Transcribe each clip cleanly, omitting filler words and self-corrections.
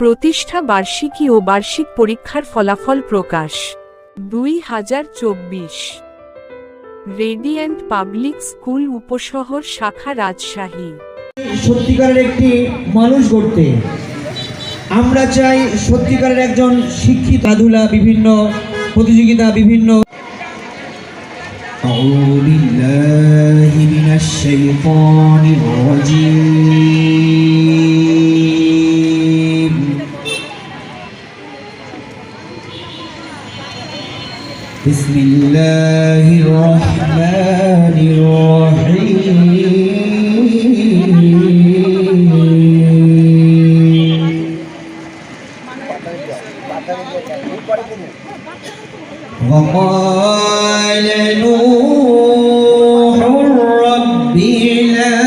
প্রতিষ্ঠা বার্ষিকী ও বার্ষিক পরীক্ষার ফলাফল প্রকাশ 2024। রেডিয়েন্ট পাবলিক স্কুল উপশহর শাখা রাজশাহী। সত্যিকারের একটি মানুষ গড়তে আমরা চাই সত্যিকারের একজন শিক্ষিত। খেলাধুলা, বিভিন্ন প্রতিযোগিতা, বিভিন্ন আউযু বিল্লাহি মিনাশ শাইতানির রাজীম। বিসমিল্লাহির রহমানির রহিম। وقال نوح رب لا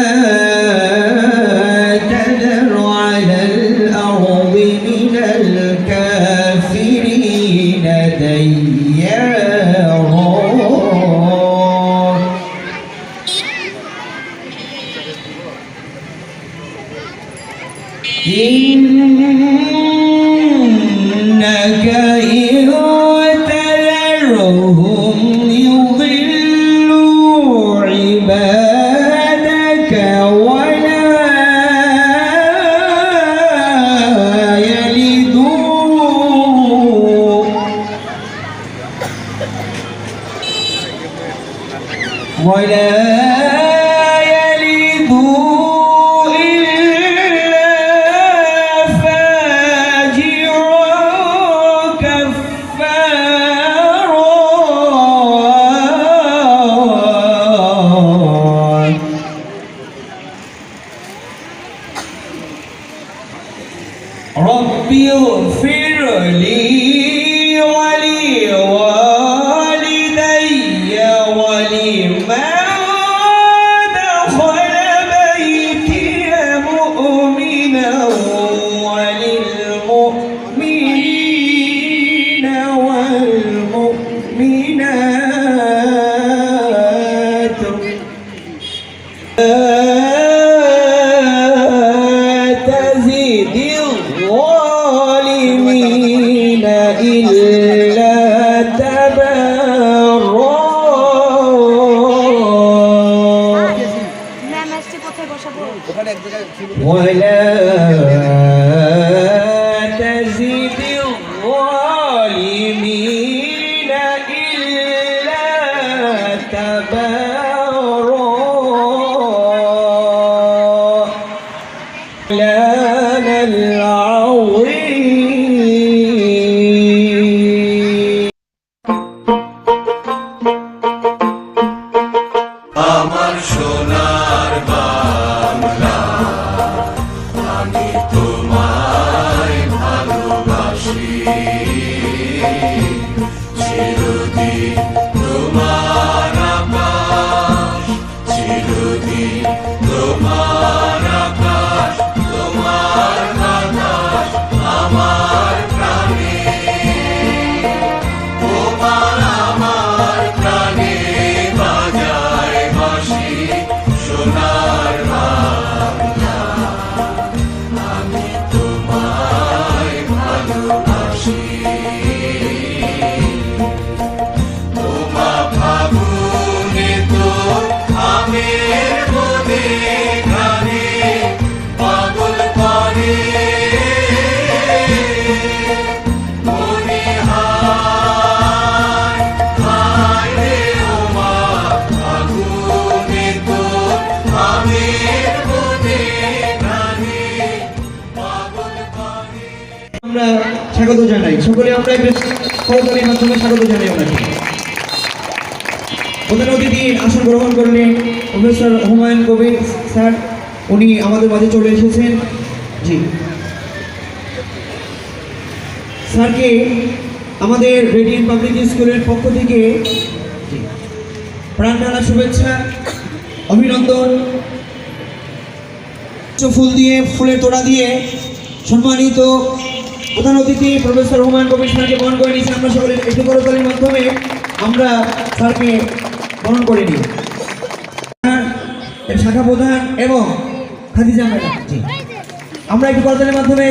تذر على الأرض من الكافرين ديارا إنك تذرهم يضلوا عبادك ولا يلدوا رب اغفر لي ولوالدي ولمن دخل بيتي مؤمنا وللمؤمنين والمؤمنات تزد الظالمين إلا تبارا ولا تزد الظالمين إلا تبارا لنا العظيم আমার সোনার বাংলা আমি তোমায় ভালোবাসি চিরদিন তোমার আকাশ চিরদিন তোমার আকাশ তোমার বাতাস আমার প্রাণে তোমার আমার প্রাণে বাজায় বাঁশি সোনার বাংলা আমি তোমায় ভালোবাসি তোমা ফাগুনে তো আমের মনে গানে পাগল করে মনে হায় হায় রে ওমা ফাগুনে তো আমের মনে গানে পাগল করে। আমরা স্বাগত জানাই সকলে। আমরা একটা করতালির মাধ্যমে স্বাগত জানাই ওনাকে। প্রধান অতিথি আসন গ্রহণ করলেন প্রফেসর হুমায়ুন কবির স্যার, উনি আমাদের মাঝে চলে এসেছেন। জি স্যারকে আমাদের রেডিয়েন্ট পাবলিক স্কুলের পক্ষ থেকে প্রাণঢালা শুভেচ্ছা, অভিনন্দন। ফুল দিয়ে, ফুলের তোড়া দিয়ে সম্মানিত প্রধান অতিথি প্রফেসর হুমায়ুন কবির স্যারকে বরণ করে নিয়েছি। আমরা সকলে একটি করতালির মাধ্যমে আমরা স্যারকে বরণ করে নিই। শাখা প্রধান এবং খাদিজা ম্যাডাম, জি আমরা একটি করতালির মাধ্যমে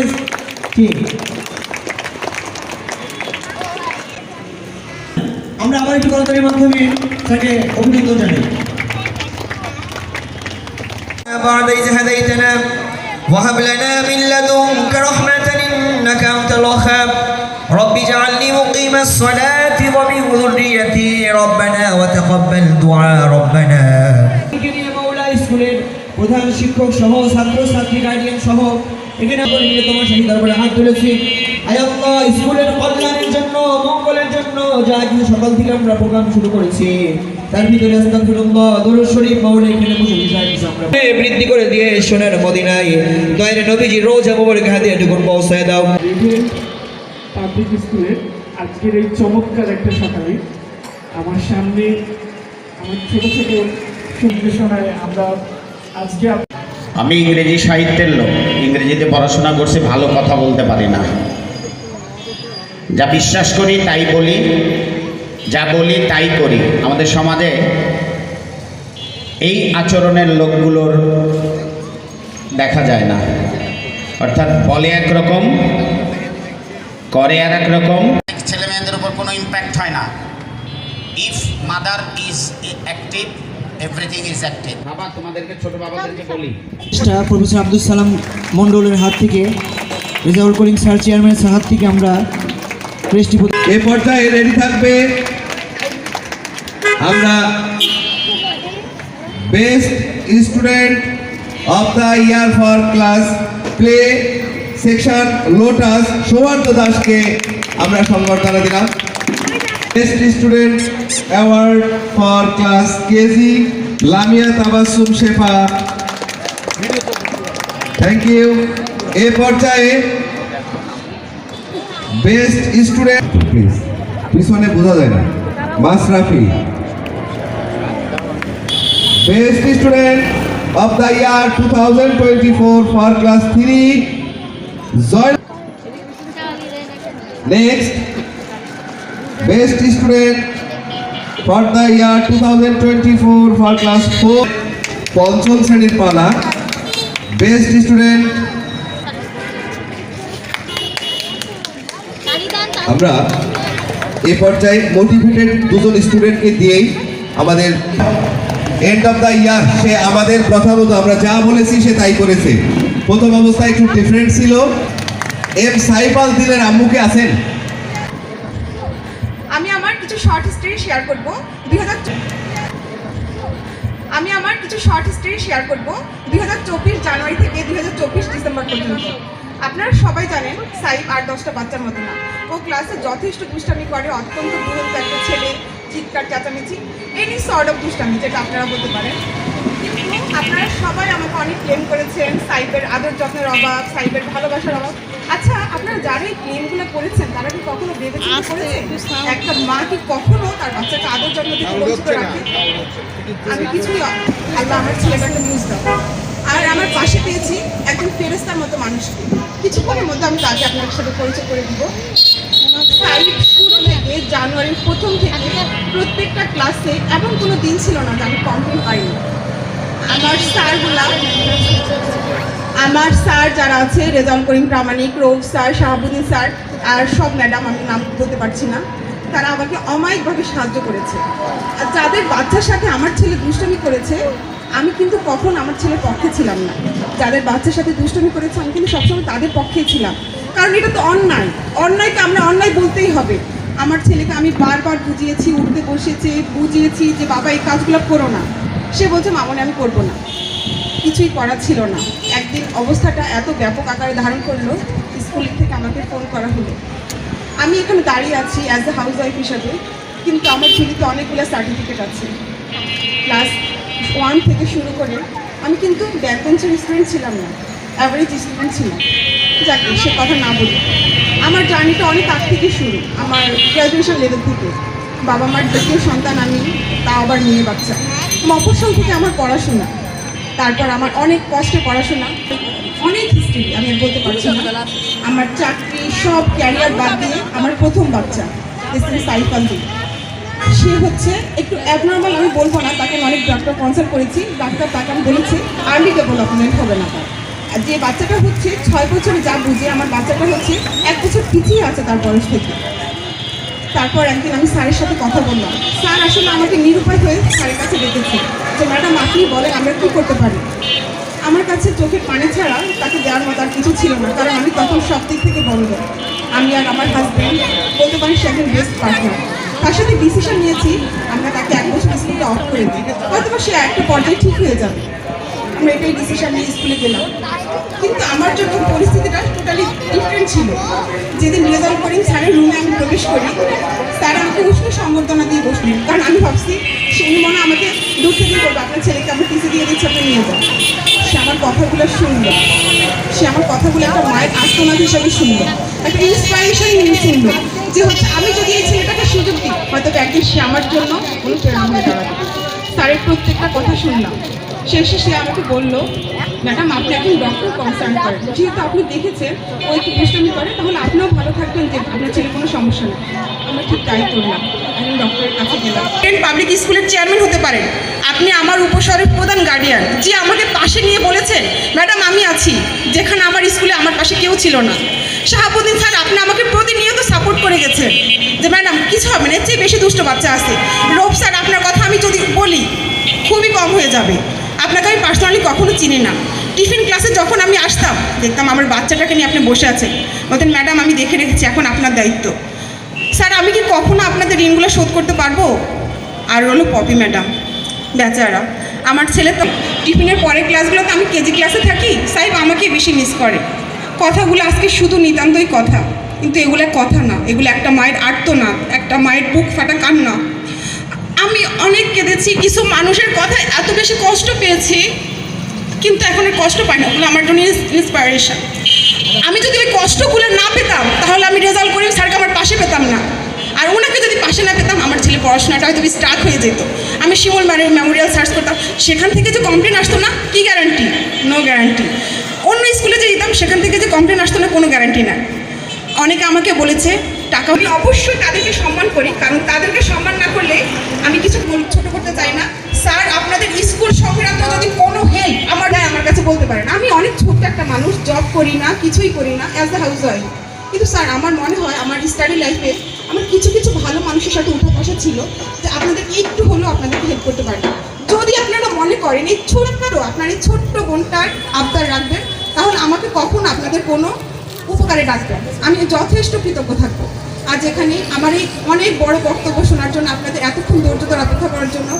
কি আমরা আবার একটু করতালির মাধ্যমে তাকে অভিনন্দন জানাই। بعد إذ هديتنا وهب لنا من لدنك رحمة إنك أنت الوهاب رب اجعلني مقيم الصلاة ومن ذريتي ربنا وتقبل دعاء ربنا মৌলা স্কুলের প্রধান শিক্ষক সহ ছাত্র ছাত্রী গার্ডিয়ান সহ এখানে আমরা তোমার সেই দরবারে হাত তুলেছি। আয় আল্লাহ, স্কুলের কল্যাণের জন্য মঙ্গলের জন্য যা কিছু সকাল থেকে আমরা প্রোগ্রাম শুরু করেছি তার ভিতরে আস্তাগফিরুল্লাহ দরুদ শরীফ মাওলা এখানে বসে বিষয় আমরা বৃদ্ধি করে দিয়ে সোনার মদিনায় দয়ার নবীজি রোজা মোবারক হাতে এটুকুন পৌঁছায় দাও। পাবলিক স্কুলের আজকের এই চমৎকার একটা সকালে আমার সামনে আমার ছোট ছোট নির্দেশনায় আমরা আজকে আমি ইংরেজি সাহিত্যের লোক, ইংরেজিতে পড়াশোনা করছি, ভালো কথা বলতে পারি না। যা বিশ্বাস করি তাই বলি, যা বলি তাই করি। আমাদের সমাজে এই আচরণের লোকগুলোর দেখা যায় না, অর্থাৎ বলে একরকম করে আর এক রকম। ছেলে মেয়েদের উপর কোনো ইম্প্যাক্ট হয় না। If mother is active everything is active. বাবা তোমাদেরকে ছোট বাবাদেরকে বলি, প্রফেসর আব্দুল সালাম মন্ডলের হাত থেকে রেজাউল করিম স্যার চেয়ারম্যানের হাত থেকে আমরা ক্রেস্টি এই পর্যায়ে রেডি থাকবে আমরা best student of the year for class play section lotus Souhardya দাসকে আমরা সংবর্ধনা দিলাম। Best student award for class KG Lamia Tabassum Shefa, thank you. এই পর্যায়ে বেস্ট স্টুডেন্ট প্লিজ পিছনে বোঝা যায় না Mashrafi, best student of the year 2024 for class 3 Joy. Next best student for the year 2024 for class 4 পঞ্চম শ্রেণীর পালা। বেস্ট স্টুডেন্ট আমরা এই পর্যায়ে মোটিভেটেড দুজন স্টুডেন্টকে দিয়েই আমাদের এন্ড অফ দ্য ইয়ার সে আমাদের প্রথমত আমরা যা বলেছি সে তাই করেছে। প্রথম অবস্থায় একটু ডিফারেন্ট ছিল। এম সাইফাল দিনের আম্মুকে আছেন। আমি আমার কিছু শর্ট স্টোরি শেয়ার করব 2024 জানুয়ারি থেকে 2024 ডিসেম্বর পর্যন্ত। আপনারা সবাই জানেন সাইফ 8-10টা বাচ্চার মতো না, ও ক্লাসে যথেষ্ট দুষ্টামি করে, অত্যন্ত দুরন্ত একটা ছেলে, চিৎকার চেঁচামেচি, এনি সর্ট অফ দুষ্টামি যেটা আপনারা বলতে পারেন। কিন্তু আপনারা সবাই আমাকে অনেক ক্লেম করেছেন সাইফের আদর যত্নের অভাব, সাইফের ভালোবাসার অভাব। আচ্ছা, আপনারা যারা এই ক্লেমগুলো করেছেন তারা কি কখনো ভেবেছেন করেছেন একটা মা কি কখনো তার বাচ্চাকে আদর যত্ন থেকে বঞ্চিত রাখে? আমি কিছুই, আল্লাহ আমার ছেলেটাকে নিউজ দাও। আর আমার পাশে পেয়েছি একজন ফেরেস্তার মতো মানুষকে। কিছুক্ষণের মধ্যে আমি তাকে আপনার সাথে পরিচয় করে দিব। সাইফ শুরু থেকে জানুয়ারির প্রথম থেকে প্রত্যেকটা ক্লাসে এমন কোনো দিন ছিল না যে আমি কমপ্লেন পাইনি। আমার স্যার যারা আছে, রেজাউল করিম প্রামাণিক, রৌফ স্যার, শাহাবুদ্দিন স্যার আর সব ম্যাডাম, আমি নাম বলতে পারছি না, তারা আমাকে অমায়িকভাবে সাহায্য করেছে। আর যাদের বাচ্চার সাথে আমার ছেলে দুষ্টমি করেছে আমি কিন্তু কখন আমার ছেলের পক্ষে ছিলাম না। যাদের বাচ্চার সাথে দুষ্টমি করেছে আমি কিন্তু সবসময় তাদের পক্ষেই ছিলাম, কারণ এটা তো অন্যায়। অন্যায়কে আমরা অন্যায় বলতেই হবে। আমার ছেলেকে আমি বারবার বুঝিয়েছি, উঠতে বসেছি, বুঝিয়েছি যে বাবা এই কাজগুলো করো না। সে বলছে মামনি আমি করবো না, কিছুই করা ছিল না। একদিন অবস্থাটা এত ব্যাপক আকারে ধারণ করলো, স্কুল থেকে আমাকে ফোন করা হলো। আমি এখানে দাঁড়িয়ে আছি অ্যাজ এ হাউস ওয়াইফ হিসাবে, কিন্তু আমার ছেলেতে অনেকগুলো সার্টিফিকেট আছে। ক্লাস 1 থেকে শুরু করে আমি কিন্তু ব্যাকবেঞ্চের স্টুডেন্ট ছিলাম না, অ্যাভারেজ স্টুডেন্ট ছিলাম। যাকে সে কথা না বলি, আমার জার্নিটা অনেক আগ থেকে শুরু, আমার গ্র্যাজুয়েশন লেভেল থেকে। বাবা মার দ্বিতীয় সন্তান আমি, তা আবার মেয়ে বাচ্চা। মফস্বল থেকে আমার পড়াশোনা, তারপর আমার অনেক কষ্টে পড়াশোনা, অনেক হিস্ট্রি আমি বলতে পারছি না। আমার চাকরি সব ক্যারিয়ার বাদ দিয়ে আমার প্রথম বাচ্চা সাইফ আলী, সে হচ্ছে একটু অ্যাবনর্মাল, আমি বলবো না, তাকে অনেক ডক্টর কনসাল্ট করেছি। ডাক্তার তাকে আমি বলেছি আর্লি ডেভেলপমেন্ট হবে না, তার যে বাচ্চাটা হচ্ছে 6 বছরে যা বুঝে, আমার বাচ্চাটা হচ্ছে 1 বছর পিছিয়ে আছে তার বয়স থেকে। তারপর একদিন আমি স্যারের সাথে কথা বললাম। স্যার আসলে আমাকে নিরুপায় হয়ে স্যারের কাছে ডেকেছে যে ম্যাডাম আপনি বলেন আমরা কী করতে পারি। আমার কাছে চোখের পানি ছাড়া তাকে দেওয়ার মতো আর কিছু ছিল না, কারণ আমি তখন সব দিক থেকে বলব। আমি আর আমার হাজব্যান্ড বলতে পারি সে একজন বেস্ট পার্টনার। তার সাথে ডিসিশন নিয়েছি আমরা তাকে 1 বছর স্কুলটা অফ করে দিই, হয়তো সে একটা পর্যায়ে ঠিক হয়ে যাবে। আমরা এটাই ডিসিশন নিয়ে স্কুলে গেলাম, কিন্তু আমার জন্য পরিস্থিতিটা টোটালি ডিফারেন্ট ছিল। যেদিন রেজাল্ট করিং স্যারের রুমে আমি প্রবেশ করি, স্যার আমাকে উষ্ণ সম্বর্ধনা দিয়ে বসলেন, কারণ আমি ভাবছি সে মনে আমাকে দূর থেকে বলবো আপনার ছেলেকে আমরা টিসি দিয়ে দিচ্ছি, আপনি নিয়ে যান। সে আমার কথাগুলো শুনলো, সে আমার কথাগুলো একটা মায়ের আর্তনাদ হিসাবে শুনলো, একটা ইন্সপাইরেশন নিয়ে শুনলো যে হচ্ছে আমি যদি এই ছেলেটাকে সুযোগ দিই হয়তো একদিন সে আমার জন্য অনুপ্রেরণা হয়ে দাঁড়াবে। স্যারের প্রত্যেকটা কথা শুনলাম। শেষে সে আমাকে বললো ম্যাডাম আপনি একজন ডক্টর কনসার্ন করেন, যেহেতু আপনি দেখেছেন ও একটু দুষ্টামি করে, তাহলে আপনিও ভালো থাকবেন যে আপনার ছেলে কোনো সমস্যা নেই। আমরা ঠিক তাই করলাম, একজন ডক্টরের কাছে গেলাম। পাবলিক স্কুলের চেয়ারম্যান হতে পারেন, আপনি আমার উপসরের প্রধান গার্ডিয়ান, যে আমাকে পাশে নিয়ে বলেছেন ম্যাডাম আমি আছি যেখানে আমার স্কুলে আমার পাশে কেউ ছিল না। শাহাবুদ্দিন স্যার আপনি আমাকে প্রতিনিয়ত সাপোর্ট করে গেছেন যে ম্যাডাম কিছু হবে না, এর চেয়ে বেশি দুষ্ট বাচ্চা আছে। রব স্যার আপনার কথা আমি যদি বলি খুবই কম হয়ে যাবে, আপনাকে আমি পার্সোনালি কখনো চিনি না। টিফিন ক্লাসে যখন আমি আসতাম দেখতাম আমার বাচ্চাটাকে নিয়ে আপনি বসে আছেন, বলতেন ম্যাডাম আমি দেখে রেখেছি এখন আপনার দায়িত্ব। স্যার আমি কি কখনো আপনাদের ঋণগুলো শোধ করতে পারবো? আর হলো পপি ম্যাডাম, বেচারা আমার ছেলে তো টিফিনের পরের ক্লাসগুলোতে আমি কেজি ক্লাসে থাকি, সাহেব আমাকে বেশি মিস করে। কথাগুলো আজকে শুধু নিতান্তই কথা, কিন্তু এগুলো কথা না, এগুলো একটা মায়ের আর্তনাদ, একটা মায়ের বুক ফাটা কান্না। আমি অনেক কেঁদেছি, কিছু মানুষের কথায় এত বেশি কষ্ট পেয়েছি, কিন্তু এখন আর কষ্ট পাই না, ওগুলো আমার জন্য ইন্সপাইরেশন। আমি যদি ওই কষ্টগুলো না পেতাম তাহলে আমি রেজাল্ট করে স্যারকে আমার পাশে পেতাম না, আর ওনাকে যদি পাশে না পেতাম আমার ছেলে পড়াশোনাটা হয়তো স্টার্ট হয়ে যেত। আমি শিমুল মেমোরিয়াল সার্চ করতাম, সেখান থেকে যে কমপ্লেন আসতো না, কি গ্যারান্টি? No guarantee. অন্য স্কুলে যে যেতাম সেখান থেকে যে কমপ্লেন আসতো না, কোনো গ্যারান্টি না। অনেকে আমাকে বলেছে টাকা, আমি অবশ্যই তাদেরকে সম্মান করি, কারণ তাদেরকে সম্মান না করলে আমি কিছু ছোটো করতে চাই না। স্যার আপনাদের স্কুল সংক্রান্ত যদি কোনো হেল্প আমার কাছে বলতে পারেন। আমি অনেক ছোট্ট একটা মানুষ, জব করি না, কিছুই করি না, অ্যাজ দ্য হাউস ওয়াইফ, কিন্তু স্যার আমার মনে হয় আমার স্টাডি লাইফে আমার কিছু কিছু ভালো মানুষের সাথে উঠা বসা ছিল যে আপনাদের একটু হলেও আপনাদেরকে হেল্প করতে পারেন। যদি আপনারা মনে করেন এই ছোট্ট আপনার এই ছোট্ট বোনটার আবদার রাখবেন, তাহলে আমাকে কখনো আপনাদের কোনো উপকারে ডাকবেন, আমি যথেষ্ট কৃতজ্ঞ থাকবো। আজ এখানে আমার এই অনেক বড় বক্তব্য শোনার জন্য আপনাদের এতক্ষণ ধৈর্য ধরে অপেক্ষা করার জন্য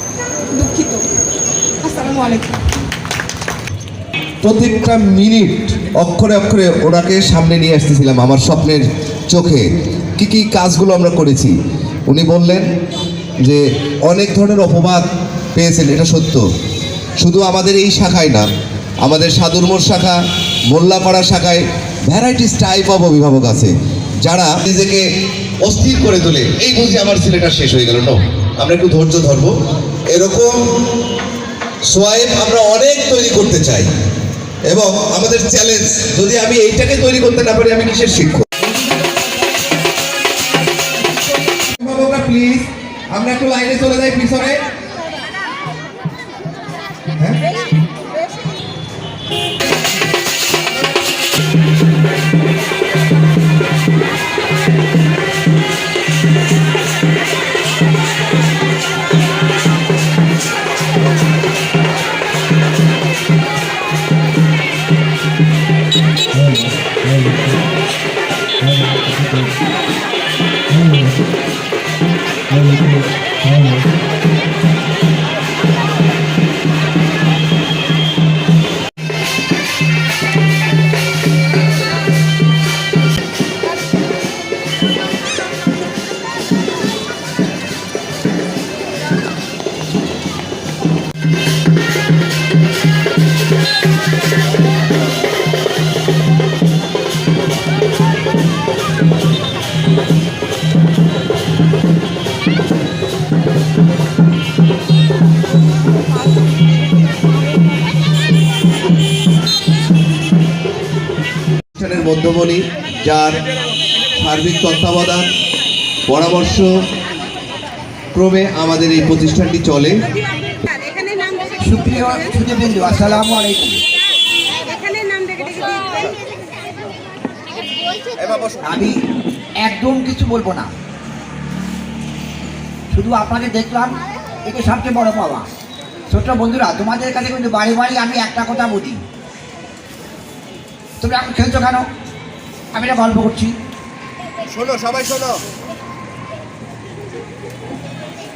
দুঃখিত। আসসালামু আলাইকুম। প্রত্যেকটা মিনিট অক্ষরে অক্ষরে ওনাকে সামনে নিয়ে আসতেছিলাম আমার স্বপ্নের চোখে, কি কি কাজগুলো আমরা করেছি। উনি বললেন যে অনেক ধরনের অপবাদ পেয়েছেন, এটা সত্য। শুধু আমাদের এই শাখায় না, আমাদের সাদুর মোড় শাখা, মোল্লাপাড়া শাখায় ভ্যারাইটিস টাইপ অফ অভিভাবক আছে যারা নিজেকে অস্থির করে তোলে, এই বুঝি আমার ছেলেটা শেষ হয়ে গেল। না, আমরা একটু ধৈর্য ধরবো। এরকম সোয়াইব আমরা অনেক তৈরি করতে চাই, এবং আমাদের চ্যালেঞ্জ যদি আমি এইটাকে তৈরি করতে না পারি আমি কিসের শিক্ষক? প্লিজ আমরা একটু লাইনে চলে যাই পিছনে। মধ্যমণি, যার সার্বিক তত্ত্বাবধান পরামর্শ ক্রমে আমাদের এই প্রতিষ্ঠানটি চলে। সুপ্রিয় সুধীবৃন্দ, আসসালামু আলাইকুম। আমি একদম কিছু বলবো না, শুধু আপনাদের দেখলাম, এটা সবচেয়ে বড় পাওয়া। ছোট্ট বন্ধুরা, তোমাদের কাছে কিন্তু বাড়ি বাড়ি আমি একটা কথা বলি, তোমরা এখন খেলছো কেন? আমি এটা গল্প করছি। শোনো, সবাই শোনো।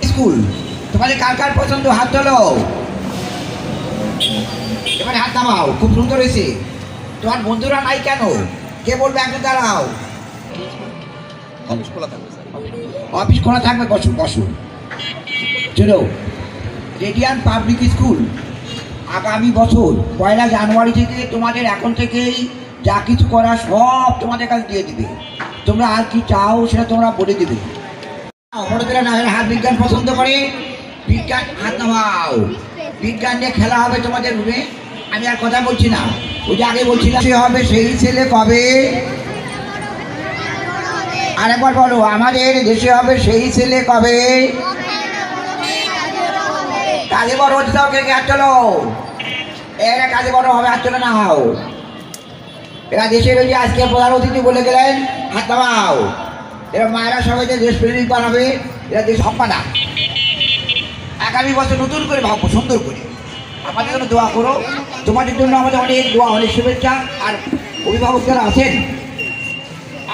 স্কুল তোমাদের কার কার পছন্দ? হাত তোলো। এবারে হাত নামাও। খুব সুন্দর হয়েছে। তোমার বন্ধুরা নাই কেন? কে বলবে? একজন দাঁড়াও। অফিস খোলা থাকবে, বসুন বসুন। চলো, রেডিয়ান্ট পাবলিক স্কুল আগামী বছর 1 জানুয়ারি থেকে তোমাদের এখন থেকেই যা কিছু করা সব তোমাদের কাছে দিয়ে দিবে। তোমরা আর কি চাও সেটা তোমরা বলে দেবে। বড়দের না হাত বিজ্ঞান পছন্দ করে, বিজ্ঞান হাত নামাও। বিজ্ঞান নিয়ে খেলা হবে তোমাদের রুমে। আমি আর কথা বলছি না, ওই যে আগে বলছিলাম, সে হবে সেই ছেলে কবে। আরেকবার বলো, আমাদের দেশে হবে সেই ছেলে কবে। কাজে বড় হচ্ছে তাও কে হাত চলো। এরা কাজে বড় হবে, হাত চলে না হও। এরা দেশের ওই যে আজকে প্রধান অতিথি বলে গেলেন, হাত নামাও। এরা মায়েরা সবাই যে দেশ প্রেমিক বানাবে, এরা দেশ হপ্পা না। আগামী বছর নতুন করে ভাববো, সুন্দর করে। আমাদের জন্য দোয়া করো। তোমাদের জন্য আমাদের অনেক দোয়া, অনেক শুভেচ্ছা। আর অভিভাবক যারা আছেন,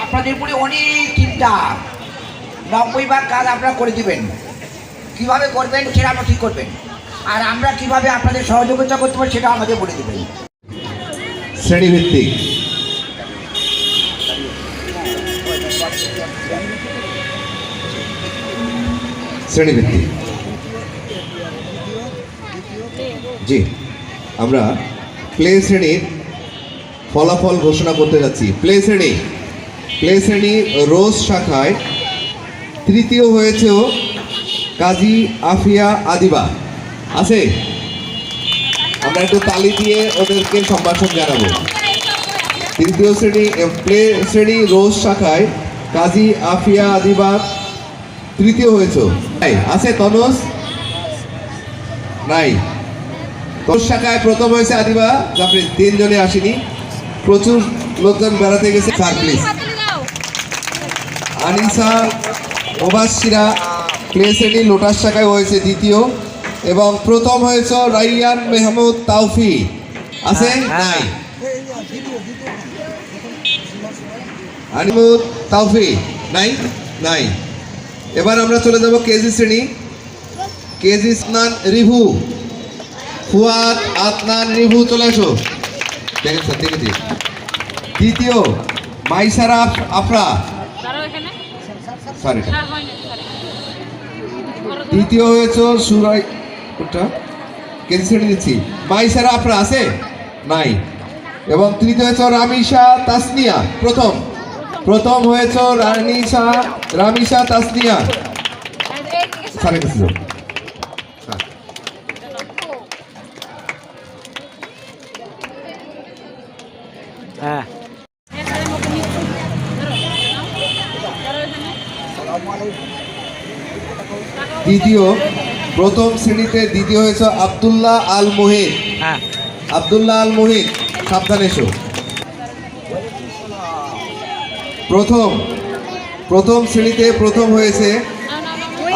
আপনাদের উপরে অনেক চিন্তা। 90 ভাগ কাজ আপনারা করে দিবেন। কীভাবে করবেন সেটা আপনারা ঠিক করবেন, আর আমরা কিভাবে আপনাদের সহযোগিতা করতে পারি সেটা আমাদের বলে দেবেন। শ্রেণীভিত্তিক শ্রেণীভিত্তিক জি, আমরা প্লে শ্রেণীর ফলাফল ঘোষণা করতে যাচ্ছি। প্লে শ্রেণী রোজ শাখায় তৃতীয় হয়েছে কাজী আফিয়া আদিবা। আছে? আমরা একটু তালি দিয়ে ওদেরকে সম্ভাষণ জানাবো। তৃতীয় শ্রেণী প্লে শ্রেণী রোজ শাখায় কাজী আফিয়া আদিবা তৃতীয় হয়েছে। আছে তনস? নাই। তোর শাখায় প্রথম হয়েছে আদিবা জাফরিন। 3 জনে আসেনি, প্রচুর লোকজন বেড়াতে গেছে। Sir please. Anisa Mubashshira play শ্রেণী লোটাস শাখায় হয়েছে দ্বিতীয়, এবং প্রথম হয়েছে রাইয়ান মেহমুদ তাওফি। আছে? নাই। আনিমুদ তাওফি নাই, নাই। এবার আমরা চলে যাব কেজি শ্রেণী। কেজি স্নান রিভু, ফুয়াদ আদনান রিভু, চলে আসো। দেখেন স্যার, দেখেছি। দ্বিতীয় মাইসারা আফরা, সরি। দ্বিতীয় হয়েছে সুরাই, কোনটা কেজি শ্রেণী দিচ্ছি। মাইসারা আফরা আছে? নাই। এবং তৃতীয় হয়েছে রামিসা তাসনিয়া। প্রথম হয়েছে রামিসা তাসনিয়া। স্যারের কাছে যাও। প্রথম শ্রেণীতে দ্বিতীয় হয়েছে আব্দুল্লাহ আল মুহিত। আব্দুল্লাহ আল মুহিত, সাবধানে এসো। প্রথম শ্রেণীতে প্রথম হয়েছে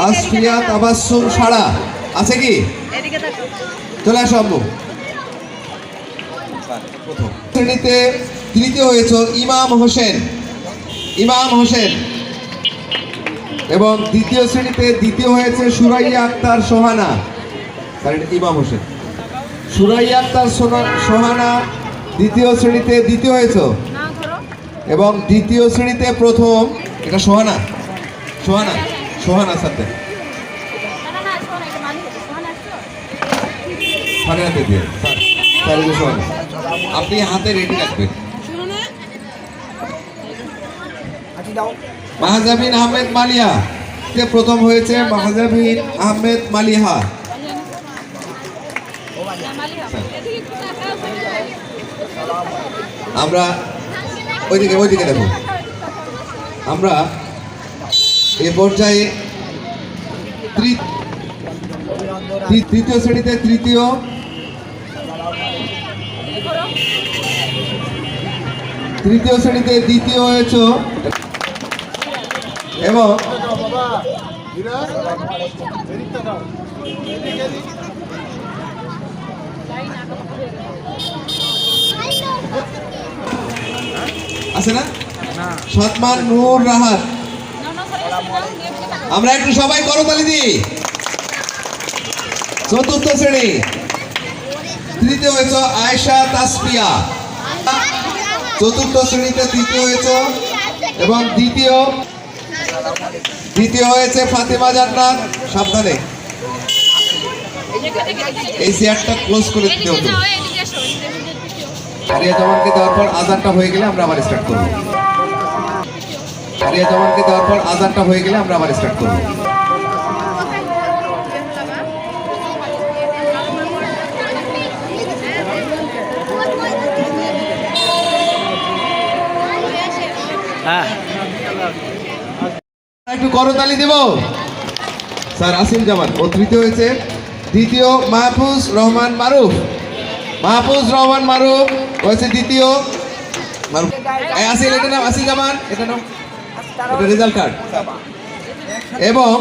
আসফিয়া তাবাসসুম সারা। আছে কি? চলে আসো আম্মু। প্রথম শ্রেণীতে তৃতীয় হয়েছে ইমাম হোসেন। এবং দ্বিতীয় শ্রেণীতে দ্বিতীয় হয়েছে সুরাইয়া আক্তার সোহানা। ইমাম হোসেন, সুরাইয়া আক্তার সোহানা দ্বিতীয় শ্রেণীতে দ্বিতীয় হয়েছে। এবং দ্বিতীয় শ্রেণীতে প্রথম, এটা সোহানা সাথে সোহানা। আপনি হাতে রেডি রাখবেন। মাহজাবিন আহমেদ মালিয়া প্রথম হয়েছে। মাহজাবিন আহমেদ মালিহা। আমরা ওইদিকে দেখো। আমরা এ পর্যায়ে তৃতীয় শ্রেণীতে তৃতীয় তৃতীয় শ্রেণীতে দ্বিতীয় হয়েছ এবং আছে না সৎমান নূর রাহাত। আমরা একটু সবাই করতালি দিই। চতুর্থ শ্রেণী তৃতীয় হয়েছ আয়েশা তাসফিয়া। চতুর্থ শ্রেণীতে তৃতীয় হয়েছ এবং দ্বিতীয় হয়েছে ফাতেমা জান্নাত। সাবধানে এই চেয়ারটা ক্লোজ করে দিতে হতো। আরিয়া জামানকে দেওয়ার পর আজানটা হয়ে গেলে আমরা আবার স্টার্ট করব। আরিয়া জামানকে দেওয়ার পর আজানটা হয়ে গেলে আমরা আবার স্টার্ট করব। একটু করতালি দেব। স্যার আসিম জামান ও তৃতীয় হয়েছে। দ্বিতীয় মাহফুজ রহমান মারুফ। মাহফুজ রহমান মারুফ হয়েছে দ্বিতীয়। আসিল এটা নাম আসিল জামান, এটা নাম রেজাল্ট কার্ড। এবং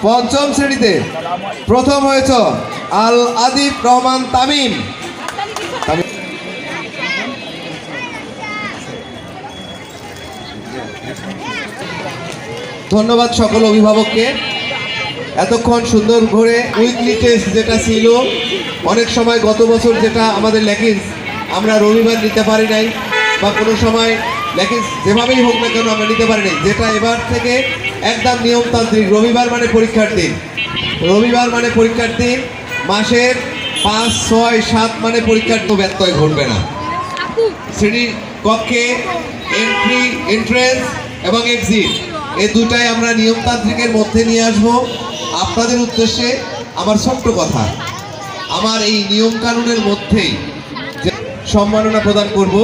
পঞ্চম শ্রেণীতে প্রথম হয়েছ আল আদিব রহমান তামিম। ধন্যবাদ সকল অভিভাবককে। এতক্ষণ সুন্দর করে উইকলি টেস্ট যেটা ছিল, অনেক সময় গত বছর যেটা আমাদের ল্যাকিংস আমরা রবিবার নিতে পারি নাই, বা কোনো সময় ল্যাকিংস যেভাবেই হোক না কেন আমরা নিতে পারি নাই, যেটা এবার থেকে একদম নিয়মতান্ত্রিক। রবিবার মানে পরীক্ষার দিন, রবিবার মানে পরীক্ষার দিন। মাসের 5, 6, 7 মানে পরীক্ষার তো ব্যত্যয় ঘটবে না। শ্রেণী কক্ষে এন্ট্রেন্স এবং এক্সিট এই দুটাই আমরা নিয়মতান্ত্রিকের মধ্যে নিয়ে আসবো। আপনাদের উদ্দেশ্যে আমার ছোট্ট কথা, আমার এই নিয়ম কানুনের মধ্যেই যে সম্মাননা প্রদান করব,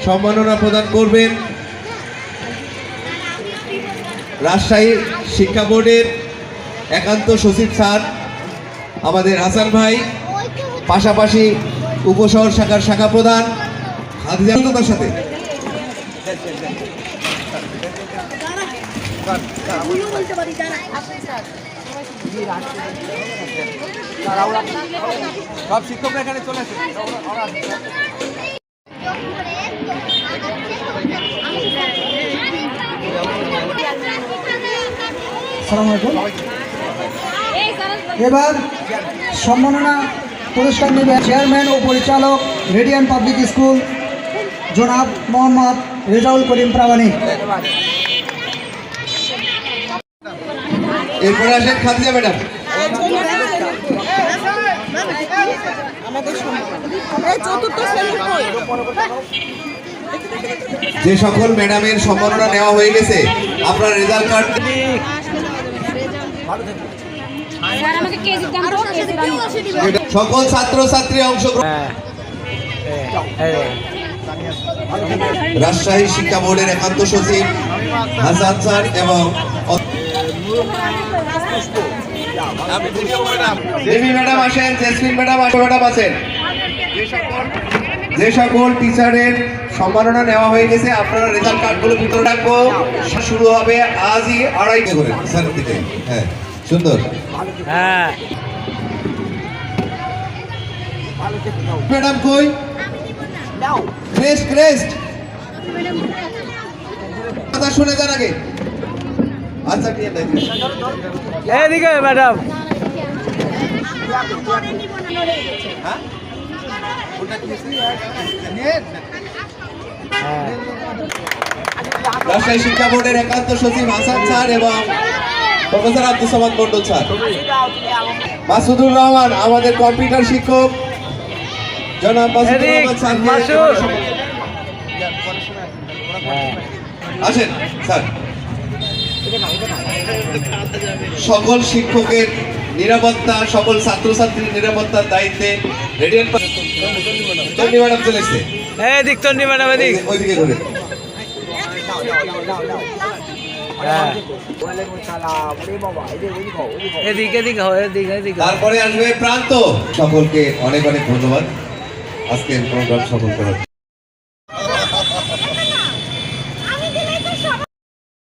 সম্মাননা প্রদান করবেন রাজশাহী শিক্ষা বোর্ডের একান্ত সচিব স্যার আমাদের হাসান ভাই, পাশাপাশি উপশহর শাখার শাখা প্রধান খাদিজার সাথে সব শিক্ষকরা এখানে চলে আসে। এবার সম্মাননা পুরস্কার নেবে চেয়ারম্যান ও পরিচালক রেডিয়ান পাবলিক স্কুল জনাব মোহাম্মদ রেজাউল করিম প্রামাণিক। এরপরে আসেন খাদিজা ম্যাডাম। যে সকল ম্যাডামের সম্মাননা নেওয়া হয়ে গেছে, আপনার রেজাল্ট কার্ড সকল ছাত্রছাত্রী অংশগ্রহণ। রাজশাহী শিক্ষা বোর্ডের একান্ত সচিব হাসান স্যার এবং দেবী ম্যাডাম আসেন, জেসমিন ম্যাডাম আছেন। যে সকল টিচারের সম্মাননা নেওয়া হয়ে গেছে, আপনারা রেজাল্ট কার্ডগুলো ভিতরে রাখবো। শুরু হবে আজই 2:30 করে স্যারের দিকে। হ্যাঁ, সুন্দর। ম্যাডাম কই? ক্রেস্ট কথা শুনে যান আগে। আচ্ছা ঠিক আছে, এদিকে ম্যাডাম। রাজশাহী শিক্ষা বোর্ডের একান্ত সচিব হাসান স্যার এবং প্রফেসর আব্দুল সামাদ মন্ডল স্যার, মাসুদুর রহমান আমাদের কম্পিউটার শিক্ষক জনাব মাসুদুর রহমান স্যারকে আসেন স্যার। সকল শিক্ষকের নিরাপত্তা, সকল ছাত্রছাত্রীর নিরাপত্তার দায়িত্বে রেডিয়ান তন্নি ম্যাডাম চলে এসছে। এদিক তন্নি ম্যাডাম, এদিক ওইদিকে করে। তারপরে আসবে প্রান্ত। সকলকে অনেক অনেক ধন্যবাদ আজকের প্রোগ্রাম সফল করার।